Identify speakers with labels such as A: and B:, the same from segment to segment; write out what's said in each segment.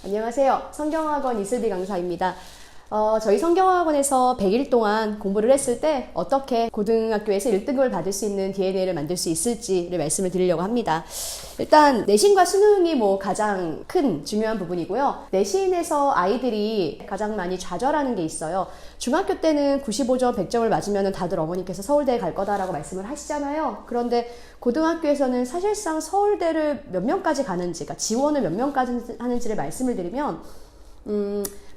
A: 안녕하세요. 성경학원 이슬비 강사입니다. 저희 성경학원에서 100일 동안 공부를 했을 때 어떻게 고등학교에서 1등급을 받을 수 있는 DNA를 만들 수 있을지를 말씀을 드리려고 합니다. 일단 내신과 수능이 가장 큰 중요한 부분이고요. 내신에서 아이들이 가장 많이 좌절하는 게 있어요. 중학교 때는 95점, 100점을 맞으면 다들 어머니께서 서울대에 갈 거다라고 말씀을 하시잖아요. 그런데 고등학교에서는 사실상 서울대를 몇 명까지 가는지, 그러니까 지원을 몇 명까지 하는지를 말씀을 드리면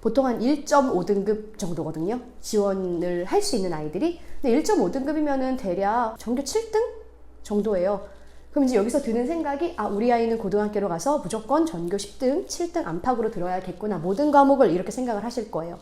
A: 보통 한 1.5등급 정도거든요. 지원을 할 수 있는 아이들이. 근데 1.5등급이면은 대략 전교 7등 정도예요. 그럼 이제 여기서 드는 생각이, 우리 아이는 고등학교로 가서 무조건 전교 10등, 7등 안팎으로 들어야겠구나. 모든 과목을 이렇게 생각을 하실 거예요.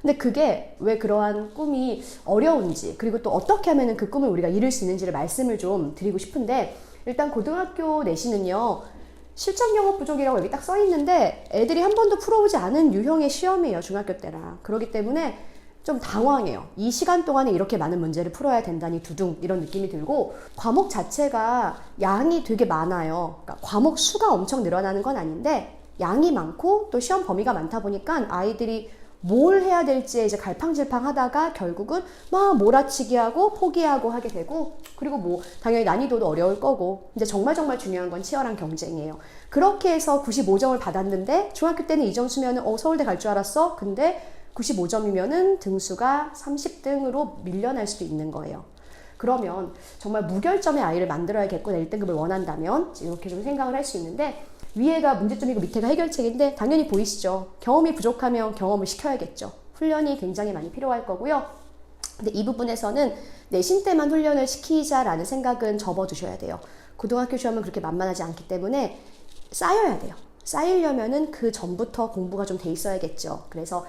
A: 근데 그게 왜 그러한 꿈이 어려운지, 그리고 또 어떻게 하면 그 꿈을 우리가 이룰 수 있는지를 말씀을 좀 드리고 싶은데, 일단 고등학교 내신은요, 실전 영어 부족이라고 여기 딱 써 있는데 애들이 한 번도 풀어보지 않은 유형의 시험이에요, 중학교 때라. 그렇기 때문에 좀 당황해요. 이 시간 동안에 이렇게 많은 문제를 풀어야 된다니 두둥, 이런 느낌이 들고, 과목 자체가 양이 되게 많아요. 그러니까 과목 수가 엄청 늘어나는 건 아닌데 양이 많고 또 시험 범위가 많다 보니까 아이들이 뭘 해야 될지에 이제 갈팡질팡 하다가 결국은 막 몰아치기 하고 포기하고 하게 되고, 그리고 당연히 난이도도 어려울 거고, 이제 정말 중요한 건 치열한 경쟁이에요. 그렇게 해서 95점을 받았는데 중학교 때는 이 점수면은 서울대 갈 줄 알았어? 근데 95점이면은 등수가 30등으로 밀려날 수도 있는 거예요. 그러면 정말 무결점의 아이를 만들어야겠구나, 1등급을 원한다면 이렇게 좀 생각을 할 수 있는데, 위에가 문제점이고 밑에가 해결책인데 당연히 보이시죠? 경험이 부족하면 경험을 시켜야겠죠. 훈련이 굉장히 많이 필요할 거고요. 근데 이 부분에서는 내신 때만 훈련을 시키자라는 생각은 접어두셔야 돼요. 고등학교 시험은 그렇게 만만하지 않기 때문에 쌓여야 돼요. 쌓이려면은 그 전부터 공부가 좀 돼 있어야겠죠. 그래서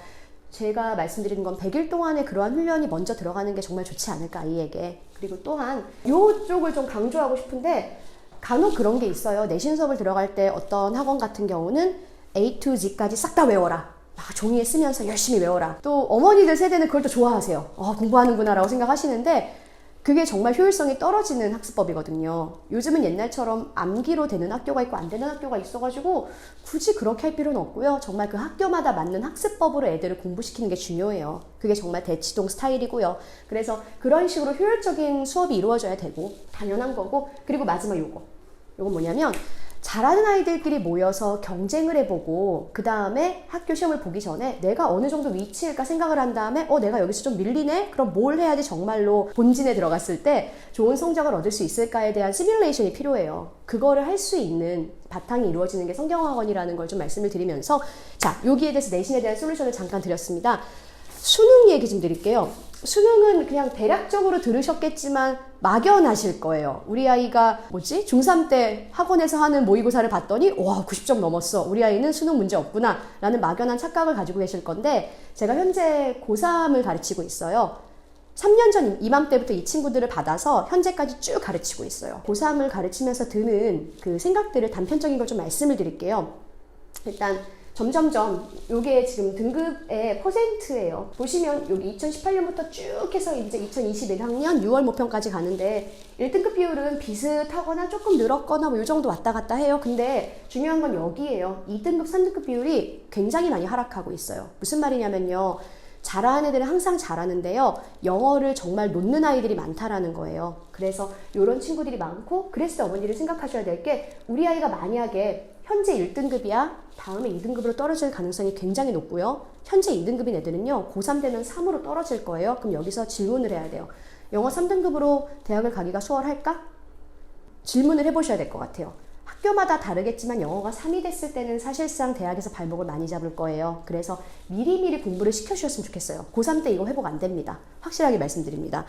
A: 제가 말씀드리는 건 100일 동안의 그러한 훈련이 먼저 들어가는 게 정말 좋지 않을까, 아이에게. 그리고 또한 이쪽을 좀 강조하고 싶은데, 간혹 그런 게 있어요. 내신 수업을 들어갈 때 어떤 학원 같은 경우는 A to Z까지 싹 다 외워라. 종이에 쓰면서 열심히 외워라. 또 어머니들 세대는 그걸 또 좋아하세요. 공부하는구나 라고 생각하시는데, 그게 정말 효율성이 떨어지는 학습법이거든요. 요즘은 옛날처럼 암기로 되는 학교가 있고 안 되는 학교가 있어가지고 굳이 그렇게 할 필요는 없고요. 정말 그 학교마다 맞는 학습법으로 애들을 공부시키는 게 중요해요. 그게 정말 대치동 스타일이고요. 그래서 그런 식으로 효율적인 수업이 이루어져야 되고 당연한 거고, 그리고 마지막 요건 뭐냐면, 잘하는 아이들끼리 모여서 경쟁을 해보고 그 다음에 학교 시험을 보기 전에 내가 어느 정도 위치일까 생각을 한 다음에 내가 여기서 좀 밀리네? 그럼 뭘 해야지 정말로 본진에 들어갔을 때 좋은 성적을 얻을 수 있을까에 대한 시뮬레이션이 필요해요. 그거를 할 수 있는 바탕이 이루어지는 게 성경학원이라는 걸 좀 말씀을 드리면서, 자, 여기에 대해서 내신에 대한 솔루션을 잠깐 드렸습니다. 수능 얘기 좀 드릴게요. 수능은 그냥 대략적으로 들으셨겠지만 막연하실 거예요. 우리 아이가 중3 때 학원에서 하는 모의고사를 봤더니 90점 넘었어. 우리 아이는 수능 문제 없구나 라는 막연한 착각을 가지고 계실 건데, 제가 현재 고3을 가르치고 있어요. 3년 전 이맘때부터 이 친구들을 받아서 현재까지 쭉 가르치고 있어요. 고3을 가르치면서 드는 그 생각들을 단편적인 걸 좀 말씀을 드릴게요. 일단 점점점 요게 지금 등급의 퍼센트예요. 보시면 여기 2018년부터 쭉 해서 이제 2021학년 6월 모평까지 가는데 1등급 비율은 비슷하거나 조금 늘었거나 요 정도 왔다 갔다 해요. 근데 중요한 건 여기예요. 2등급, 3등급 비율이 굉장히 많이 하락하고 있어요. 무슨 말이냐면요, 잘하는 애들은 항상 잘하는데요, 영어를 정말 놓는 아이들이 많다라는 거예요. 그래서 이런 친구들이 많고, 그랬을 때 어머니를 생각하셔야 될 게, 우리 아이가 만약에 현재 1등급이야 다음에 2등급으로 떨어질 가능성이 굉장히 높고요. 현재 2등급인 애들은요, 고3 되면 3으로 떨어질 거예요. 그럼 여기서 질문을 해야 돼요. 영어 3등급으로 대학을 가기가 수월할까? 질문을 해보셔야 될 것 같아요. 학교마다 다르겠지만 영어가 3이 됐을 때는 사실상 대학에서 발목을 많이 잡을 거예요. 그래서 미리미리 공부를 시켜주셨으면 좋겠어요. 고3 때 이거 회복 안 됩니다. 확실하게 말씀드립니다.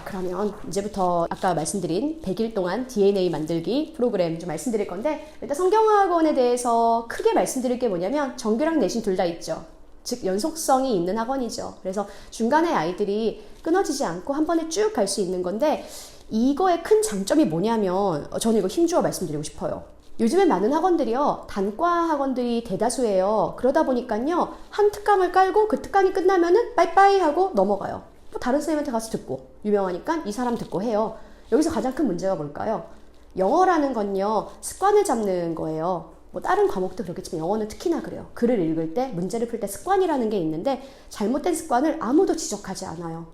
A: 그러면 이제부터 아까 말씀드린 100일 동안 DNA 만들기 프로그램 좀 말씀드릴 건데, 일단 성경학원에 대해서 크게 말씀드릴 게 뭐냐면, 정규랑 내신 둘 다 있죠. 즉 연속성이 있는 학원이죠. 그래서 중간에 아이들이 끊어지지 않고 한 번에 쭉 갈 수 있는 건데, 이거의 큰 장점이 뭐냐면, 저는 이거 힘주어 말씀드리고 싶어요. 요즘에 많은 학원들이요, 단과 학원들이 대다수예요. 그러다 보니까요, 한 특강을 깔고 그 특강이 끝나면은 빠이빠이 하고 넘어가요. 다른 선생님한테 가서 듣고, 유명하니까 이 사람 듣고 해요. 여기서 가장 큰 문제가 뭘까요? 영어라는 건요, 습관을 잡는 거예요. 뭐 다른 과목도 그렇겠지만 영어는 특히나 그래요. 글을 읽을 때, 문제를 풀 때 습관이라는 게 있는데 잘못된 습관을 아무도 지적하지 않아요.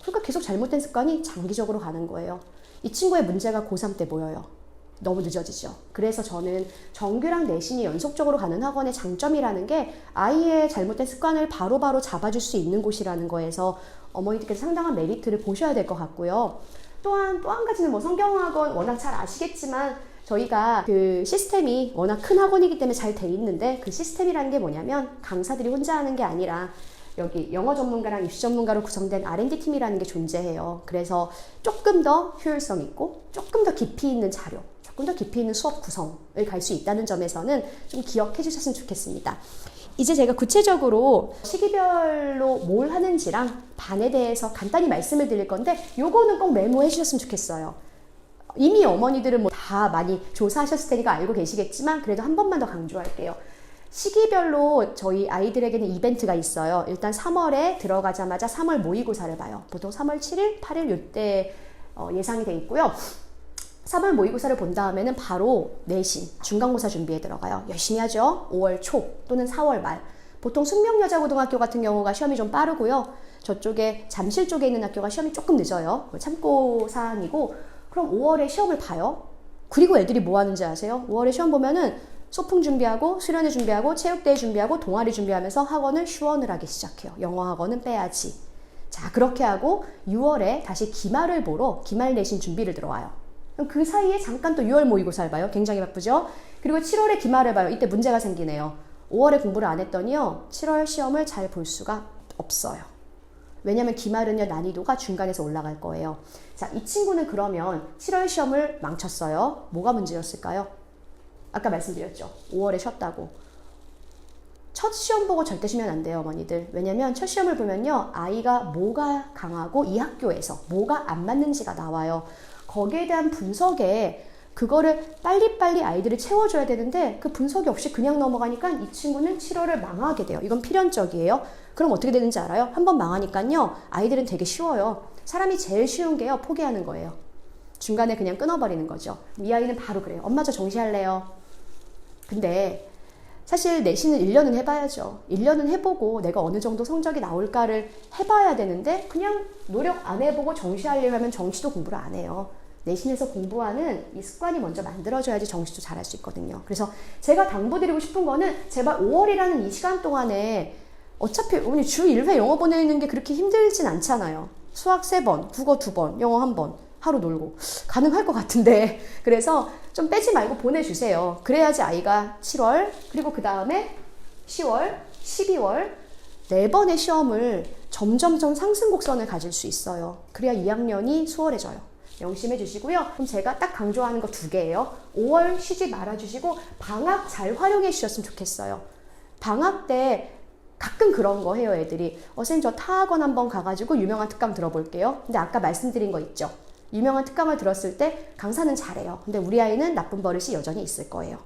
A: 그러니까 계속 잘못된 습관이 장기적으로 가는 거예요. 이 친구의 문제가 고3 때 보여요. 너무 늦어지죠. 그래서 저는 정규랑 내신이 연속적으로 가는 학원의 장점이라는 게 아이의 잘못된 습관을 바로바로 잡아줄 수 있는 곳이라는 거에서 어머니들께서 상당한 메리트를 보셔야 될 것 같고요. 또한 또 한 가지는 뭐 성경학원 워낙 잘 아시겠지만 저희가 그 시스템이 워낙 큰 학원이기 때문에 잘 돼 있는데 그 시스템이라는 게 뭐냐면 강사들이 혼자 하는 게 아니라 여기 영어 전문가랑 입시 전문가로 구성된 R&D 팀이라는 게 존재해요. 그래서 조금 더 효율성 있고 조금 더 깊이 있는 자료, 조금 더 깊이 있는 수업 구성을 갈 수 있다는 점에서는 좀 기억해 주셨으면 좋겠습니다. 이제 제가 구체적으로 시기별로 뭘 하는지랑 반에 대해서 간단히 말씀을 드릴 건데 요거는 꼭 메모해 주셨으면 좋겠어요. 이미 어머니들은 뭐 다 많이 조사하셨을 테니까 알고 계시겠지만 그래도 한 번만 더 강조할게요. 시기별로 저희 아이들에게는 이벤트가 있어요. 일단 3월에 들어가자마자 3월 모의고사를 봐요. 보통 3월 7일, 8일 이때 예상이 돼 있고요. 3월 모의고사를 본 다음에는 바로 내신, 중간고사 준비에 들어가요. 열심히 하죠. 5월 초 또는 4월 말. 보통 숙명여자고등학교 같은 경우가 시험이 좀 빠르고요. 저쪽에 잠실 쪽에 있는 학교가 시험이 조금 늦어요. 참고사항이고 그럼 5월에 시험을 봐요. 그리고 애들이 뭐 하는지 아세요? 5월에 시험 보면은 소풍 준비하고 수련회 준비하고 체육대회 준비하고 동아리 준비하면서 학원을 휴원을 하기 시작해요. 영어 학원은 빼야지. 자, 그렇게 하고 6월에 다시 기말을 보러 기말 내신 준비를 들어와요. 그럼 그 사이에 잠깐 또 6월 모의고사를 봐요. 굉장히 바쁘죠? 그리고 7월에 기말을 봐요. 이때 문제가 생기네요. 5월에 공부를 안 했더니요. 7월 시험을 잘 볼 수가 없어요. 왜냐면 기말은요. 난이도가 중간에서 올라갈 거예요. 자, 이 친구는 그러면 7월 시험을 망쳤어요. 뭐가 문제였을까요? 아까 말씀드렸죠. 5월에 쉬었다고. 첫 시험 보고 절대 쉬면 안 돼요, 어머니들. 왜냐면 첫 시험을 보면요. 아이가 뭐가 강하고 이 학교에서 뭐가 안 맞는지가 나와요. 거기에 대한 분석에 그거를 빨리빨리 아이들을 채워줘야 되는데 그 분석이 없이 그냥 넘어가니까 이 친구는 7월을 망하게 돼요. 이건 필연적이에요. 그럼 어떻게 되는지 알아요? 한번 망하니까요. 아이들은 되게 쉬워요. 사람이 제일 쉬운 게요. 포기하는 거예요. 중간에 그냥 끊어버리는 거죠. 이 아이는 바로 그래요. 엄마 저 정시할래요. 근데 사실 내신은 1년은 해봐야죠. 1년은 해보고 내가 어느 정도 성적이 나올까를 해봐야 되는데 그냥 노력 안 해보고 정시하려고 하면 정시도 공부를 안 해요. 내신에서 공부하는 이 습관이 먼저 만들어져야지 정시도 잘할 수 있거든요. 그래서 제가 당부드리고 싶은 거는 제발 5월이라는 이 시간 동안에 어차피 오늘 주 1회 영어 보내는 게 그렇게 힘들진 않잖아요. 수학 3번, 국어 2번, 영어 1번 하루 놀고 가능할 것 같은데 그래서 좀 빼지 말고 보내주세요. 그래야지 아이가 7월 그리고 그 다음에 10월, 12월 4번의 시험을 점점점 상승 곡선을 가질 수 있어요. 그래야 2학년이 수월해져요. 명심해 주시고요. 그럼 제가 딱 강조하는 거 2개예요. 5월 쉬지 말아주시고 방학 잘 활용해 주셨으면 좋겠어요. 방학 때 가끔 그런 거 해요, 애들이. 선생님 저 타학원 한번 가가지고 유명한 특강 들어볼게요. 근데 아까 말씀드린 거 있죠. 유명한 특강을 들었을 때 강사는 잘해요. 근데 우리 아이는 나쁜 버릇이 여전히 있을 거예요.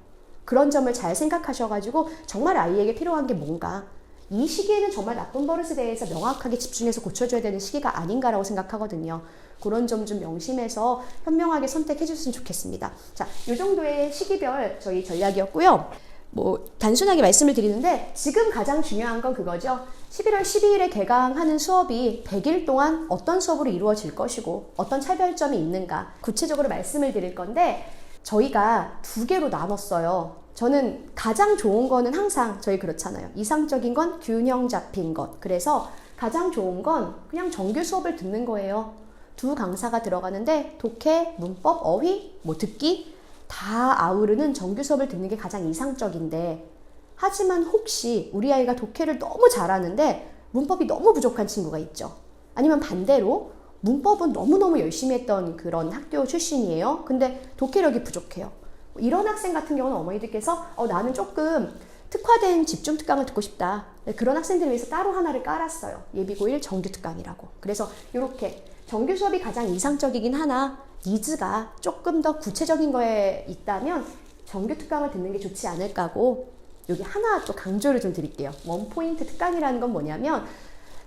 A: 그런 점을 잘 생각하셔가지고 정말 아이에게 필요한 게 뭔가 이 시기에는 정말 나쁜 버릇에 대해서 명확하게 집중해서 고쳐줘야 되는 시기가 아닌가라고 생각하거든요. 그런 점 좀 명심해서 현명하게 선택해 주셨으면 좋겠습니다. 자, 이 정도의 시기별 저희 전략이었고요. 뭐 단순하게 말씀을 드리는데 지금 가장 중요한 건 그거죠. 11월 12일에 개강하는 수업이 100일 동안 어떤 수업으로 이루어질 것이고 어떤 차별점이 있는가 구체적으로 말씀을 드릴 건데 저희가 2개로 나눴어요. 저는 가장 좋은 거는 항상 저희 그렇잖아요. 이상적인 건 균형 잡힌 것. 그래서 가장 좋은 건 그냥 정규 수업을 듣는 거예요. 2 강사가 들어가는데 독해, 문법, 어휘, 뭐 듣기 다 아우르는 정규 수업을 듣는 게 가장 이상적인데 하지만 혹시 우리 아이가 독해를 너무 잘하는데 문법이 너무 부족한 친구가 있죠. 아니면 반대로 문법은 너무너무 열심히 했던 그런 학교 출신이에요. 근데 독해력이 부족해요. 이런 학생 같은 경우는 어머니들께서 나는 조금 특화된 집중 특강을 듣고 싶다. 그런 학생들을 위해서 따로 하나를 깔았어요. 예비고1 정규 특강이라고. 그래서 이렇게 정규 수업이 가장 이상적이긴 하나 니즈가 조금 더 구체적인 거에 있다면 정규 특강을 듣는 게 좋지 않을까고 여기 하나 또 강조를 좀 드릴게요. 원포인트 특강이라는 건 뭐냐면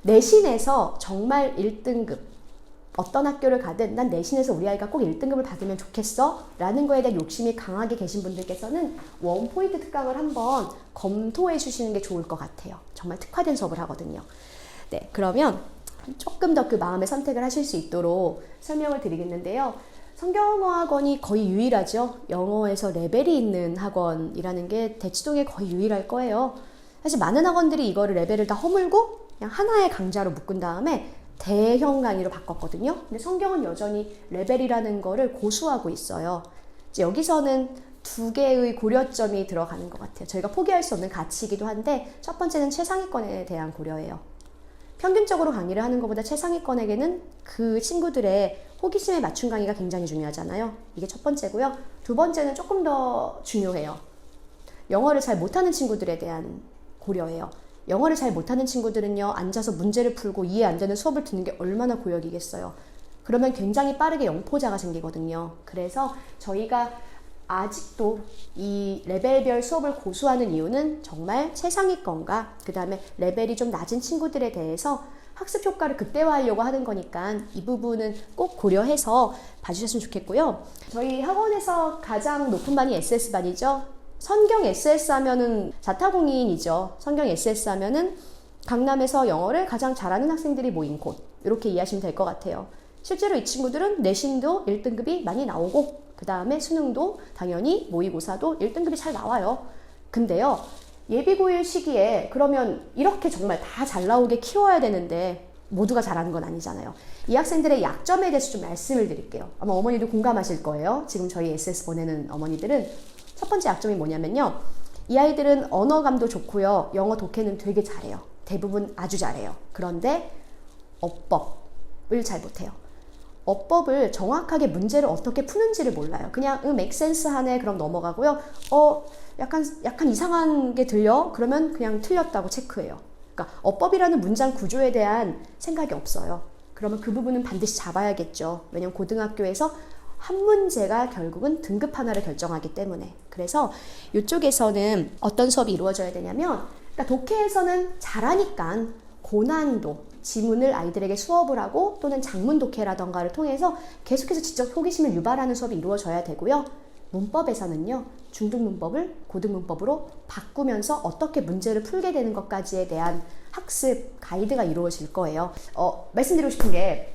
A: 내신에서 정말 1등급 어떤 학교를 가든 난 내신에서 우리 아이가 꼭 1등급을 받으면 좋겠어 라는 거에 대한 욕심이 강하게 계신 분들께서는 원포인트 특강을 한번 검토해 주시는 게 좋을 것 같아요. 정말 특화된 수업을 하거든요. 네, 그러면 조금 더 그 마음의 선택을 하실 수 있도록 설명을 드리겠는데요. 성경어학원이 거의 유일하죠. 영어에서 레벨이 있는 학원이라는 게 대치동에 거의 유일할 거예요. 사실 많은 학원들이 이거를 레벨을 다 허물고 그냥 하나의 강좌로 묶은 다음에 대형 강의로 바꿨거든요. 근데 성경은 여전히 레벨이라는 거를 고수하고 있어요. 이제 여기서는 두 개의 고려점이 들어가는 것 같아요. 저희가 포기할 수 없는 가치이기도 한데 첫 번째는 최상위권에 대한 고려예요. 평균적으로 강의를 하는 것보다 최상위권에게는 그 친구들의 호기심에 맞춘 강의가 굉장히 중요하잖아요. 이게 첫 번째고요. 두 번째는 조금 더 중요해요. 영어를 잘 못하는 친구들에 대한 고려예요. 영어를 잘 못하는 친구들은요, 앉아서 문제를 풀고 이해 안 되는 수업을 듣는 게 얼마나 고역이겠어요. 그러면 굉장히 빠르게 영포자가 생기거든요. 그래서 저희가 아직도 이 레벨별 수업을 고수하는 이유는 정말 최상위권과 그 다음에 레벨이 좀 낮은 친구들에 대해서 학습 효과를 극대화하려고 하는 거니까 이 부분은 꼭 고려해서 봐주셨으면 좋겠고요. 저희 학원에서 가장 높은 반이 SS반이죠. 성경 SS 하면은 자타공인이죠. 성경 SS 하면은 강남에서 영어를 가장 잘하는 학생들이 모인 곳, 이렇게 이해하시면 될 것 같아요. 실제로 이 친구들은 내신도 1등급이 많이 나오고 그 다음에 수능도 당연히 모의고사도 1등급이 잘 나와요. 근데요, 예비고일 시기에 그러면 이렇게 정말 다 잘 나오게 키워야 되는데 모두가 잘하는 건 아니잖아요. 이 학생들의 약점에 대해서 좀 말씀을 드릴게요. 아마 어머니도 공감하실 거예요. 지금 저희 SS 보내는 어머니들은 첫 번째 약점이 뭐냐면요, 이 아이들은 언어감도 좋고요, 영어 독해는 되게 잘해요. 대부분 아주 잘해요. 그런데 어법을 잘 못해요. 어법을 정확하게 문제를 어떻게 푸는지를 몰라요. 그냥 make sense 하네 그럼 넘어가고요. 약간 이상한 게 들려? 그러면 그냥 틀렸다고 체크해요. 그러니까 어법이라는 문장 구조에 대한 생각이 없어요. 그러면 그 부분은 반드시 잡아야겠죠. 왜냐면 고등학교에서 한 문제가 결국은 등급 하나를 결정하기 때문에. 그래서 이쪽에서는 어떤 수업이 이루어져야 되냐면, 그러니까 독해에서는 잘하니까 고난이도 지문을 아이들에게 수업을 하고 또는 장문 독해라던가를 통해서 계속해서 지적 호기심을 유발하는 수업이 이루어져야 되고요. 문법에서는요, 중등 문법을 고등 문법으로 바꾸면서 어떻게 문제를 풀게 되는 것까지에 대한 학습 가이드가 이루어질 거예요. 말씀드리고 싶은 게,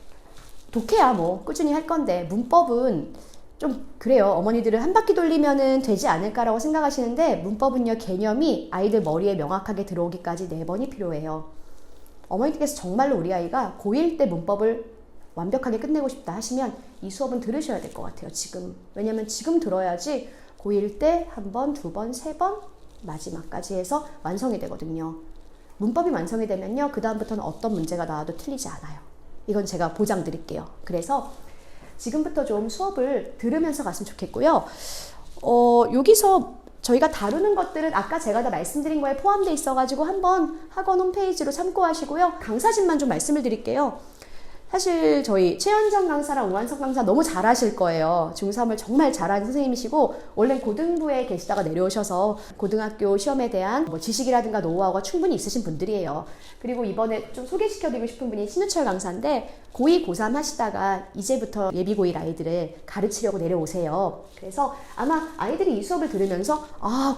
A: 독해야 뭐 꾸준히 할 건데 문법은 좀 그래요. 어머니들은 한 바퀴 돌리면은 되지 않을까라고 생각하시는데, 문법은요, 개념이 아이들 머리에 명확하게 들어오기까지 4번이 필요해요. 어머니께서 정말로 우리 아이가 고1 때 문법을 완벽하게 끝내고 싶다 하시면 이 수업은 들으셔야 될 것 같아요. 지금. 왜냐면 지금 들어야지 고1 때 한 번, 두 번, 세 번 마지막까지 해서 완성이 되거든요. 문법이 완성이 되면요, 그 다음부터는 어떤 문제가 나와도 틀리지 않아요. 이건 제가 보장 드릴게요. 그래서 지금부터 좀 수업을 들으면서 갔으면 좋겠고요. 여기서 저희가 다루는 것들은 아까 제가 다 말씀드린 거에 포함되어 있어가지고 한번 학원 홈페이지로 참고하시고요. 강사진만 좀 말씀을 드릴게요. 사실 저희 최현정 강사랑 우한석 강사 너무 잘하실 거예요. 중3을 정말 잘하는 선생님이시고, 원래 고등부에 계시다가 내려오셔서 고등학교 시험에 대한 지식이라든가 노하우가 충분히 있으신 분들이에요. 그리고 이번에 좀 소개시켜드리고 싶은 분이 신우철 강사인데, 고2, 고3 하시다가 이제부터 예비고1 아이들을 가르치려고 내려오세요. 그래서 아마 아이들이 이 수업을 들으면서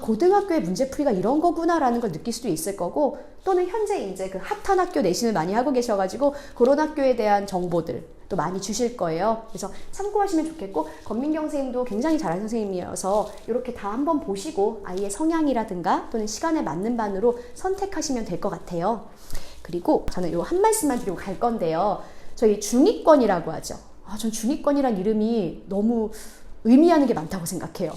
A: 고등학교의 문제풀이가 이런 거구나 라는 걸 느낄 수도 있을 거고, 또는 현재 이제 그 핫한 학교 내신을 많이 하고 계셔가지고 그런 학교에 대한 정보들 또 많이 주실 거예요. 그래서 참고하시면 좋겠고, 권민경 선생님도 굉장히 잘하는 선생님이어서 이렇게 다 한번 보시고 아이의 성향이라든가 또는 시간에 맞는 반으로 선택하시면 될 것 같아요. 그리고 저는 이 한 말씀만 드리고 갈 건데요. 저희 중위권이라고 하죠. 전 중위권이란 이름이 너무 의미하는 게 많다고 생각해요.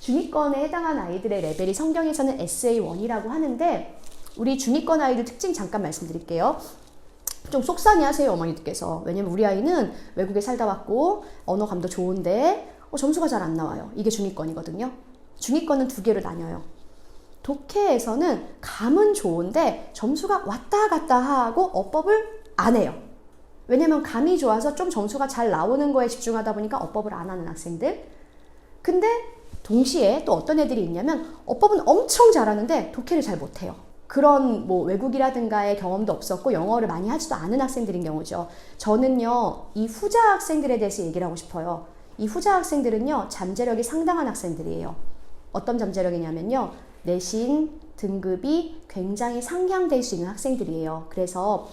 A: 중위권에 해당한 아이들의 레벨이 성경에서는 SA1이라고 하는데, 우리 중위권 아이들 특징 잠깐 말씀드릴게요. 좀 속상해하세요, 어머니들께서. 왜냐면 우리 아이는 외국에 살다 왔고 언어감도 좋은데 점수가 잘 안 나와요. 이게 중위권이거든요. 중위권은 두 개로 나뉘어요. 독해에서는 감은 좋은데 점수가 왔다 갔다 하고 어법을 안 해요. 왜냐면 감이 좋아서 좀 점수가 잘 나오는 거에 집중하다 보니까 어법을 안 하는 학생들. 근데 동시에 또 어떤 애들이 있냐면 어법은 엄청 잘하는데 독해를 잘 못해요. 그런 뭐 외국이라든가의 경험도 없었고 영어를 많이 하지도 않은 학생들인 경우죠. 저는요, 이 후자 학생들에 대해서 얘기를 하고 싶어요. 이 후자 학생들은요, 잠재력이 상당한 학생들이에요. 어떤 잠재력이냐면요, 내신 등급이 굉장히 상향될 수 있는 학생들이에요. 그래서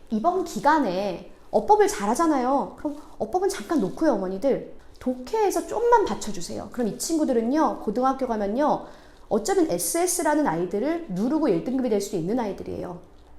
A: 이번 기간에 어법을 잘하잖아요. 그럼 어법은 잠깐 놓고요, 어머니들. 독해에서 좀만 받쳐주세요. 그럼 이 친구들은요, 고등학교 가면요, 어쩌면 SS라는 아이들을 누르고 1등급이 될 수 있는 아이들이에요.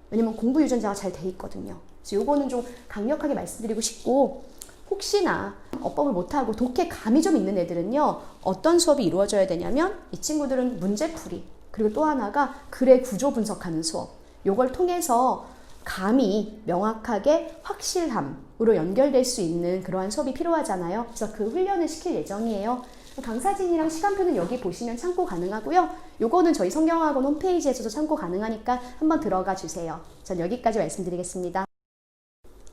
A: 왜냐면 공부 유전자가 잘 돼 있거든요. 그래서 요거는 좀 강력하게 말씀드리고 싶고, 혹시나 어법을 못하고 독해 감이 좀 있는 애들은요, 어떤 수업이 이루어져야 되냐면 이 친구들은 문제풀이, 그리고 또 하나가 글의 구조 분석하는 수업, 요걸 통해서 감이 명확하게 확실함으로 연결될 수 있는 그러한 수업이 필요하잖아요. 그래서 그 훈련을 시킬 예정이에요. 강사진이랑 시간표는 여기 보시면 참고 가능하고요. 요거는 저희 성경학원 홈페이지에서도 참고 가능하니까 한번 들어가 주세요. 전 여기까지 말씀드리겠습니다.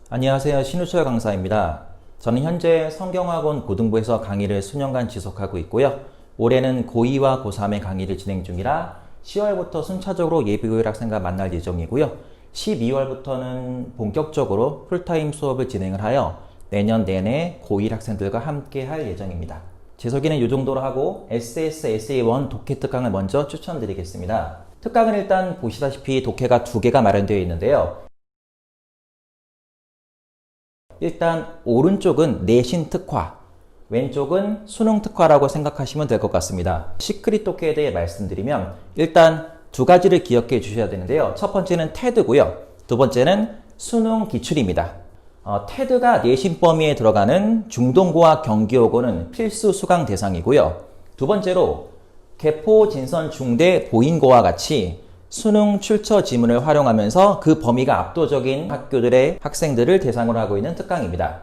B: 안녕하세요. 신우철 강사입니다. 저는 현재 성경학원 고등부에서 강의를 수년간 지속하고 있고요. 올해는 고2와 고3의 강의를 진행 중이라 10월부터 순차적으로 예비고일 학생과 만날 예정이고요. 12월부터는 본격적으로 풀타임 수업을 진행을 하여 내년 내내 고1 학생들과 함께 할 예정입니다. 제 소개는 이 정도로 하고 SS, SA1 독해 특강을 먼저 추천드리겠습니다. 특강은 일단 보시다시피 독해가 2개가 마련되어 있는데요. 일단 오른쪽은 내신 특화, 왼쪽은 수능 특화라고 생각하시면 될 것 같습니다. 시크릿 독해에 대해 말씀드리면 일단 2가지를 기억해 주셔야 되는데요. 첫 번째는 테드고요. 두 번째는 수능 기출입니다. 테드가 내신 범위에 들어가는 중동고와 경기여고는 필수 수강 대상이고요. 두 번째로 개포, 진선, 중대, 보인고와 같이 수능 출처 지문을 활용하면서 그 범위가 압도적인 학교들의 학생들을 대상으로 하고 있는 특강입니다.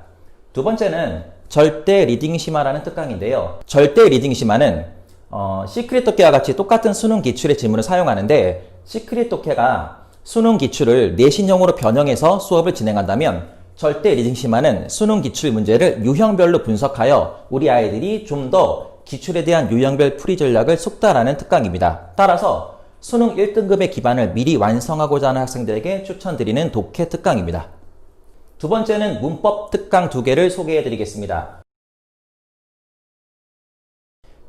B: 두 번째는 절대 리딩 심화라는 특강인데요. 절대 리딩 심화는 시크릿 독해와 같이 똑같은 수능 기출의 지문을 사용하는데, 시크릿 독해가 수능 기출을 내신형으로 변형해서 수업을 진행한다면 절대 리딩 심화는 수능 기출 문제를 유형별로 분석하여 우리 아이들이 좀 더 기출에 대한 유형별 풀이 전략을 숙달하는 특강입니다. 따라서 수능 1등급의 기반을 미리 완성하고자 하는 학생들에게 추천드리는 독해 특강입니다. 두 번째는 문법 특강 2개를 소개해 드리겠습니다.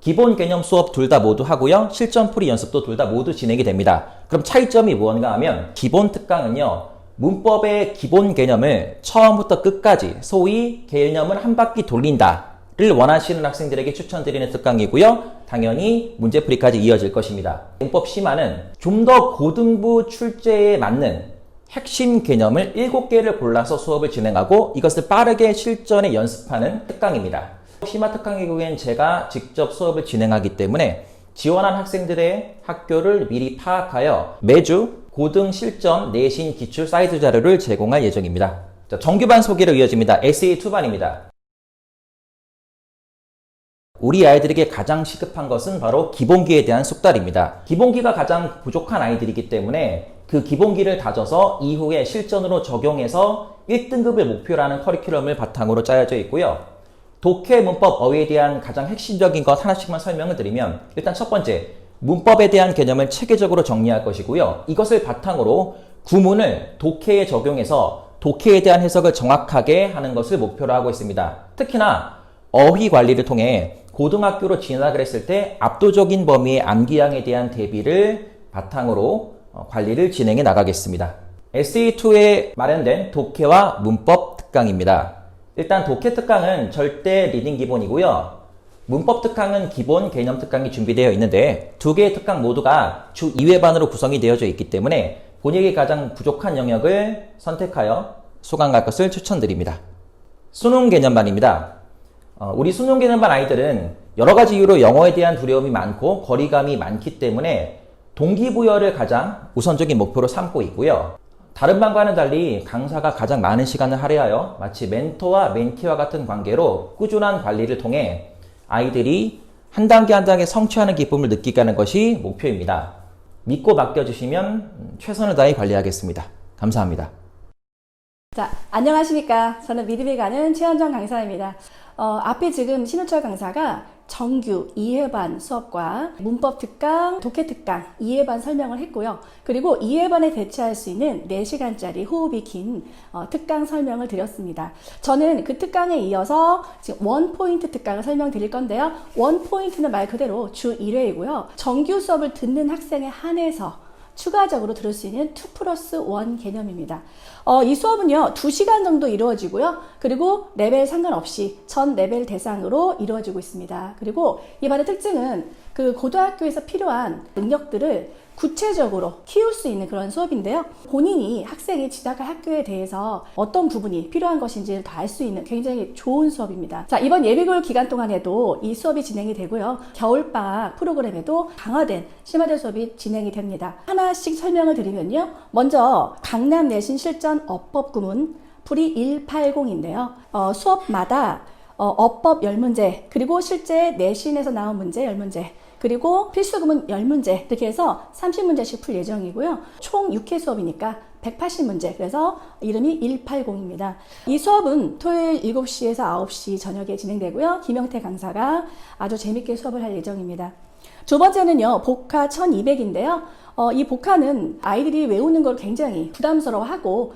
B: 기본 개념 수업 둘 다 모두 하고요. 실전 풀이 연습도 둘 다 모두 진행이 됩니다. 그럼 차이점이 무언가 하면 기본 특강은요, 문법의 기본 개념을 처음부터 끝까지 소위 개념을 한 바퀴 돌린다를 원하시는 학생들에게 추천드리는 특강이고요. 당연히 문제풀이까지 이어질 것입니다. 문법 심화는 좀 더 고등부 출제에 맞는 핵심 개념을 7개를 골라서 수업을 진행하고 이것을 빠르게 실전에 연습하는 특강입니다. 심화 특강의 경우엔 제가 직접 수업을 진행하기 때문에 지원한 학생들의 학교를 미리 파악하여 매주 고등 실전 내신 기출 사이트 자료를 제공할 예정입니다. 자, 정규반 소개로 이어집니다. SA2반입니다. 우리 아이들에게 가장 시급한 것은 바로 기본기에 대한 숙달입니다. 기본기가 가장 부족한 아이들이기 때문에 그 기본기를 다져서 이후에 실전으로 적용해서 1등급을 목표로 하는 커리큘럼을 바탕으로 짜여져 있고요. 독해, 문법, 어휘에 대한 가장 핵심적인 것 하나씩만 설명을 드리면, 일단 첫 번째, 문법에 대한 개념을 체계적으로 정리할 것이고요. 이것을 바탕으로 구문을 독해에 적용해서 독해에 대한 해석을 정확하게 하는 것을 목표로 하고 있습니다. 특히나 어휘 관리를 통해 고등학교로 진학을 했을 때 압도적인 범위의 암기량에 대한 대비를 바탕으로 관리를 진행해 나가겠습니다. SA2에 마련된 독해와 문법 특강입니다. 일단 독해 특강은 절대 리딩 기본이고요. 문법 특강은 기본 개념 특강이 준비되어 있는데 2개의 특강 모두가 주 2회반으로 구성이 되어져 있기 때문에 본인에게 가장 부족한 영역을 선택하여 수강할 것을 추천드립니다. 수능 개념반입니다. 우리 수능 개념반 아이들은 여러 가지 이유로 영어에 대한 두려움이 많고 거리감이 많기 때문에 동기부여를 가장 우선적인 목표로 삼고 있고요. 다른 반과는 달리 강사가 가장 많은 시간을 할애하여 마치 멘토와 멘티와 같은 관계로 꾸준한 관리를 통해 아이들이 한 단계 한 단계 성취하는 기쁨을 느끼게 하는 것이 목표입니다. 믿고 맡겨주시면 최선을 다해 관리하겠습니다. 감사합니다.
C: 자, 안녕하십니까. 저는 믿음이 가는 최현정 강사입니다. 앞에 지금 신우철 강사가 정규 2회반 수업과 문법 특강, 독해 특강 2회반 설명을 했고요. 그리고 2회반에 대체할 수 있는 4시간짜리 호흡이 긴 특강 설명을 드렸습니다. 저는 그 특강에 이어서 지금 원포인트 특강을 설명드릴 건데요. 원포인트는 말 그대로 주 1회이고요. 정규 수업을 듣는 학생에 한해서 추가적으로 들을 수 있는 2+1 개념입니다. 이 수업은요, 2시간 정도 이루어지고요. 그리고 레벨 상관없이 전 레벨 대상으로 이루어지고 있습니다. 그리고 이 반의 특징은 그 고등학교에서 필요한 능력들을 구체적으로 키울 수 있는 그런 수업인데요. 본인이 학생이 진학할 학교에 대해서 어떤 부분이 필요한 것인지를 다 알 수 있는 굉장히 좋은 수업입니다. 자, 이번 예비교육 기간 동안에도 이 수업이 진행이 되고요. 겨울방학 프로그램에도 강화된, 심화된 수업이 진행이 됩니다. 하나씩 설명을 드리면요. 먼저 강남 내신 실전 어법 구문 풀이 180인데요. 수업마다 어법 10문제, 그리고 실제 내신에서 나온 문제 10문제, 그리고 필수구문 10문제 이렇게 해서 30문제씩 풀 예정이고요. 총 6회 수업이니까 180문제, 그래서 이름이 180입니다. 이 수업은 토요일 7시에서 9시 저녁에 진행되고요. 김영태 강사가 아주 재밌게 수업을 할 예정입니다. 두 번째는요, 복화 1200인데요. 이 복화는 아이들이 외우는 걸 굉장히 부담스러워하고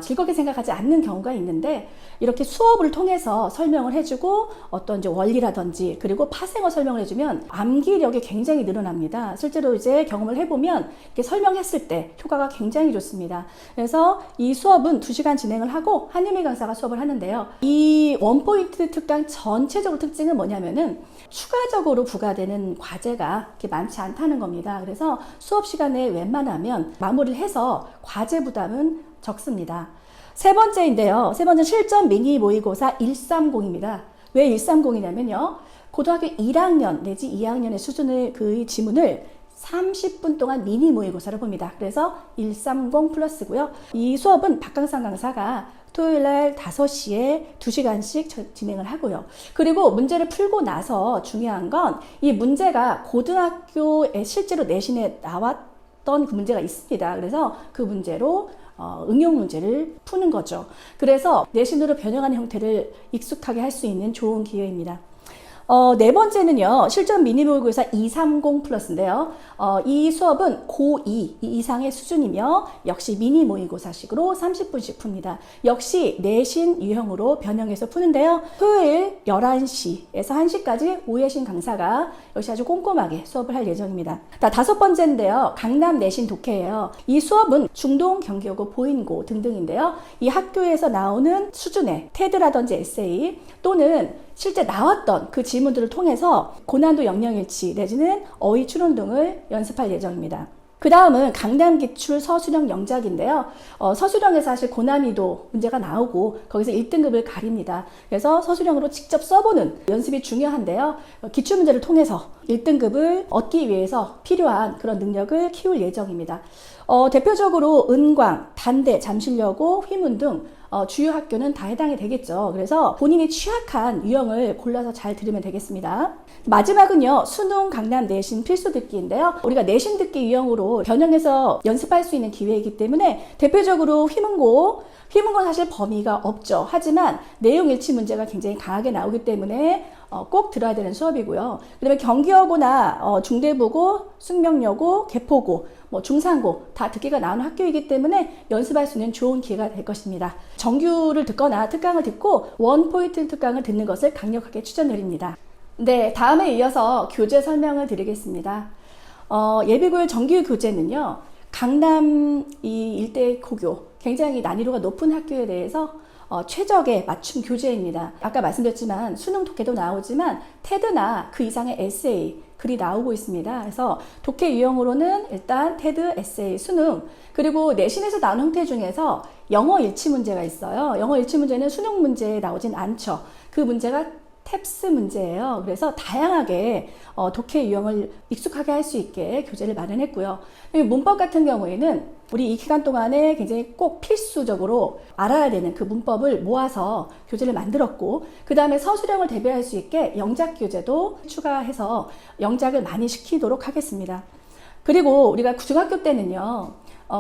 C: 즐겁게 생각하지 않는 경우가 있는데, 이렇게 수업을 통해서 설명을 해주고 어떤 이제 원리라든지 그리고 파생어 설명을 해주면 암기력이 굉장히 늘어납니다. 실제로 이제 경험을 해보면 이렇게 설명했을 때 효과가 굉장히 좋습니다. 그래서 이 수업은 2시간 진행을 하고 한유미 강사가 수업을 하는데요. 이 원포인트 특강 전체적으로 특징은 뭐냐면은 추가적으로 부과되는 과제가 그렇게 많지 않다는 겁니다. 그래서 수업 시간에 웬만하면 마무리를 해서 과제 부담은 적습니다. 세 번째인데요. 세 번째 실전 미니 모의고사 130입니다. 왜 130이냐면요. 고등학교 1학년 내지 2학년의 수준의 그 지문을 30분 동안 미니 모의고사를 봅니다. 그래서 130 플러스고요. 이 수업은 박강상 강사가 토요일날 5시에 2시간씩 진행을 하고요. 그리고 문제를 풀고 나서 중요한 건 이 문제가 고등학교에 실제로 내신에 나왔던 그 문제가 있습니다. 그래서 그 문제로 응용 문제를 푸는 거죠. 그래서 내신으로 변형하는 형태를 익숙하게 할 수 있는 좋은 기회입니다. 네 번째는요, 실전 미니 모의고사 230 플러스인데요. 이 수업은 고2 이상의 수준이며 역시 미니 모의고사식으로 30분씩 풉니다. 역시 내신 유형으로 변형해서 푸는데요. 토요일 11시에서 1시까지 오예신 강사가 역시 아주 꼼꼼하게 수업을 할 예정입니다. 다섯 번째인데요, 강남 내신 독해예요. 이 수업은 중동, 경기여고, 보인고 등등인데요. 이 학교에서 나오는 수준의 테드라든지 에세이 또는 실제 나왔던 그 지문들을 통해서 고난도 영영일치 내지는 어휘 추론 등을 연습할 예정입니다. 그 다음은 강남 기출 서술형 영작인데요. 서술형에서 사실 고난이도 문제가 나오고 거기서 1등급을 가립니다. 그래서 서술형으로 직접 써보는 연습이 중요한데요. 기출 문제를 통해서 1등급을 얻기 위해서 필요한 그런 능력을 키울 예정입니다. 대표적으로 은광, 단대, 잠실여고, 휘문 등 주요 학교는 다 해당이 되겠죠. 그래서 본인이 취약한 유형을 골라서 잘 들으면 되겠습니다. 마지막은요, 수능 강남 내신 필수 듣기인데요. 우리가 내신 듣기 유형으로 변형해서 연습할 수 있는 기회이기 때문에 대표적으로 휘문고는 사실 범위가 없죠. 하지만 내용 일치 문제가 굉장히 강하게 나오기 때문에 꼭 들어야 되는 수업이고요. 그 다음에 경기여고나 중대부고, 숙명여고, 개포고, 중산고 다 듣기가 나오는 학교이기 때문에 연습할 수 있는 좋은 기회가 될 것입니다. 정규를 듣거나 특강을 듣고 원포인트 특강을 듣는 것을 강력하게 추천드립니다. 네, 다음에 이어서 교재 설명을 드리겠습니다. 예비고일 정규 교재는요, 강남 이 일대 고교, 굉장히 난이도가 높은 학교에 대해서 최적의 맞춤 교재입니다. 아까 말씀드렸지만 수능 독해도 나오지만 테드나 그 이상의 에세이 글이 나오고 있습니다. 그래서 독해 유형으로는 일단 테드, 에세이, 수능, 그리고 내신에서 나오는 형태 중에서 영어 일치 문제가 있어요. 영어 일치 문제는 수능 문제에 나오진 않죠. 그 문제가 탭스 문제예요. 그래서 다양하게 독해 유형을 익숙하게 할 수 있게 교재를 마련했고요. 문법 같은 경우에는 우리 이 기간 동안에 굉장히 꼭 필수적으로 알아야 되는 그 문법을 모아서 교재를 만들었고, 그 다음에 서술형을 대비할 수 있게 영작 교재도 추가해서 영작을 많이 시키도록 하겠습니다. 그리고 우리가 중학교 때는요,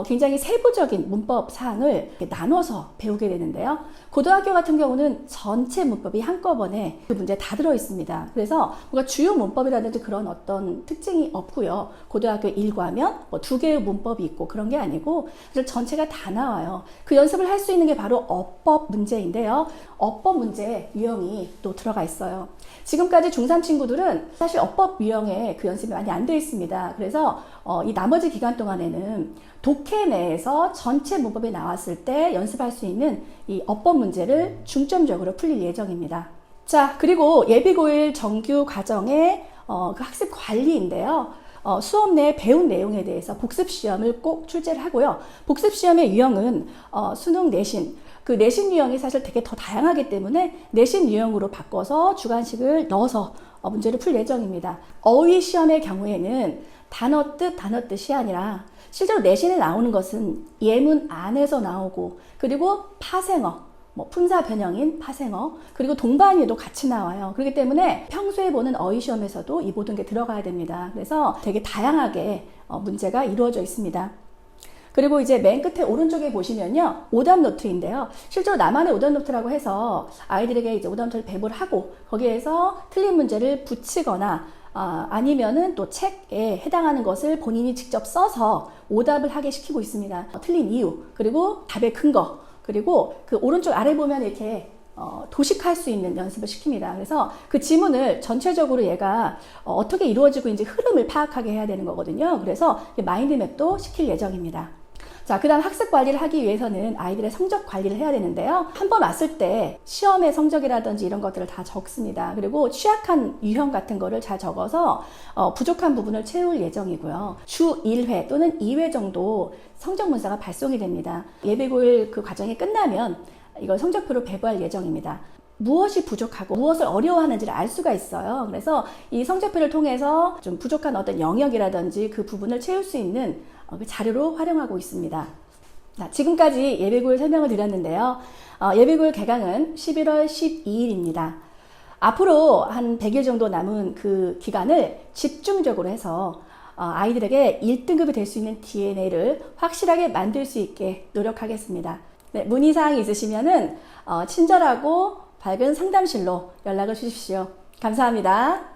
C: 굉장히 세부적인 문법 사항을 이렇게 나눠서 배우게 되는데요. 고등학교 같은 경우는 전체 문법이 한꺼번에 그 문제에 다 들어 있습니다. 그래서 뭔가 주요 문법이라든지 그런 어떤 특징이 없고요. 고등학교 1과면 뭐 2개의 문법이 있고 그런 게 아니고 전체가 다 나와요. 그 연습을 할 수 있는 게 바로 어법 문제인데요. 어법 문제 유형이 또 들어가 있어요. 지금까지 중3 친구들은 사실 어법 유형에 그 연습이 많이 안 돼 있습니다. 그래서 이 나머지 기간 동안에는 독해 내에서 전체 문법이 나왔을 때 연습할 수 있는 이 어법 문제를 중점적으로 풀릴 예정입니다. 자, 그리고 예비고일 정규 과정의 그 학습 관리인데요. 수업 내 배운 내용에 대해서 복습시험을 꼭 출제를 하고요. 복습시험의 유형은 수능 내신, 그 내신 유형이 사실 되게 더 다양하기 때문에 내신 유형으로 바꿔서 주관식을 넣어서 문제를 풀 예정입니다. 어휘 시험의 경우에는 단어 뜻이 아니라 실제로 내신에 나오는 것은 예문 안에서 나오고 그리고 파생어, 품사 변형인 파생어, 그리고 동반어도 같이 나와요. 그렇기 때문에 평소에 보는 어휘 시험에서도 이 모든 게 들어가야 됩니다. 그래서 되게 다양하게 문제가 이루어져 있습니다. 그리고 이제 맨 끝에 오른쪽에 보시면요, 오답 노트인데요. 실제로 나만의 오답 노트라고 해서 아이들에게 이제 오답 노트를 배부를 하고 거기에서 틀린 문제를 붙이거나 아니면은 또 책에 해당하는 것을 본인이 직접 써서 오답을 하게 시키고 있습니다. 틀린 이유, 그리고 답의 근거, 그리고 그 오른쪽 아래 보면 이렇게 도식할 수 있는 연습을 시킵니다. 그래서 그 지문을 전체적으로 얘가 어떻게 이루어지고 있는지 흐름을 파악하게 해야 되는 거거든요. 그래서 마인드맵도 시킬 예정입니다. 자, 그 다음 학습 관리를 하기 위해서는 아이들의 성적 관리를 해야 되는데요. 한 번 왔을 때 시험의 성적이라든지 이런 것들을 다 적습니다. 그리고 취약한 유형 같은 거를 잘 적어서 부족한 부분을 채울 예정이고요. 주 1회 또는 2회 정도 성적 문서가 발송이 됩니다. 예비고일 그 과정이 끝나면 이걸 성적표로 배부할 예정입니다. 무엇이 부족하고 무엇을 어려워하는지를 알 수가 있어요. 그래서 이 성적표를 통해서 좀 부족한 어떤 영역이라든지 그 부분을 채울 수 있는 그 자료로 활용하고 있습니다. 자, 지금까지 예비고일 설명을 드렸는데요. 예비고일 개강은 11월 12일입니다. 앞으로 한 100일 정도 남은 그 기간을 집중적으로 해서 아이들에게 1등급이 될 수 있는 DNA를 확실하게 만들 수 있게 노력하겠습니다. 네, 문의사항이 있으시면은 친절하고 밝은 상담실로 연락을 주십시오. 감사합니다.